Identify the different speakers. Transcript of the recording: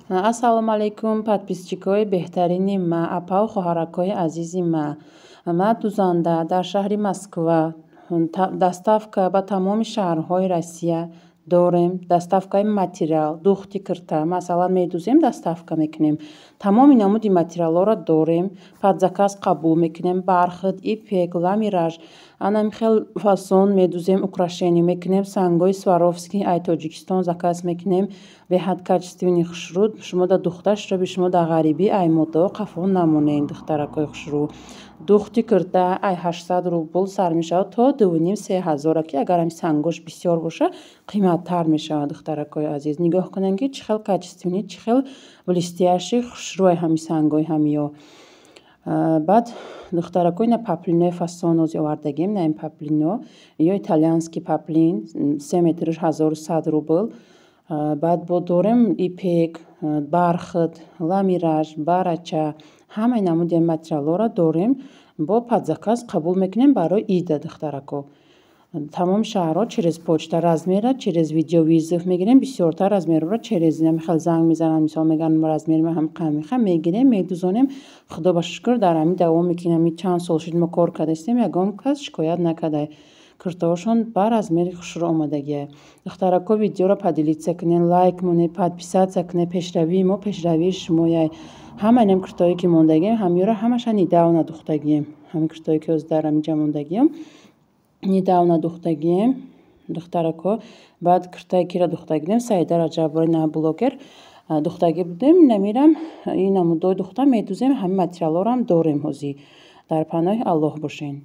Speaker 1: Ассалому алейкум, подписчикои беҳтарини ма, апау хоҳаракои азизи ма. Ма дузанда дар шаҳри Москва доставка ба тамоми шаҳрҳои Россия дорем. Доставкаи материал, духти кирта, масалан медузем доставка мекунем. Тамоми намуди материалҳоро дорем. Подзаказ қабул мекунем. Бархит, ипек, ламираж, анамихел фасон медузем украшения мекунем. Сангои Сваровский, ай Тоҷикистон заказ мекунем. Беҳад качественни хушрӯ. Шумо да духта шураби шумо да ғарибӣ ай муддо қафо намонед духтаракои хушрӯ. Духти кирта ай 800 рубл сар мешавад то 2500-3000 ки агар ҳами сангош бисёр боша қиматтар мешавад духтаракои азиз. Нигоҳ кунед ки чӣ хел качественни, чӣ хел блестящий хушрӯ ай ҳами сангои ҳамиё. Баъд духтаракои на паплинои фасон ози овардагем, на ин паплино ё итальянский паплин 3 метраш 1100 рубл. Баъд бо дорем ипек, бархит, ламираж, барача, ҳамаи намуди материалҳоро дорем. Бо подзаказ қабул мекунем барои ида духтарако. Тамоми шаҳрҳо через почта размера, через видеовизов мегирем. Бисёртар размерҳоро через намихел занг мезананд, мисол мегӯянд размери ма ҳам кам мехоҳем, мегирем, медузонем. Худо ба шукр дар ҳамин давом мекунем. Чанд сол шуд мо кор кардастем, ягон кас шикоят накарда. Киртаҳошон ба размери хушрӯ омадагиае. Духтарако видеоро поделиться кунед, лайк монед, подписаться кунед. Пешравии мо пешравии шумояй. Ҳамаи нам киртаҳое ки мондагием, ҳамиёро ҳамаша недавно духтагием. ҳамин киртаҳое ки ҳозир дар ҳаминҷа мондагием, недавно духтагием духтарако. Баъд киртае киро духтагидем, Саида Раҷабовой на блогер духтаги будем. Намирам ин намудҳои духта медузем, ҳамин материалҳоро ҳам дорем ҳозир. Дар паноҳи Аллоҳ бошен.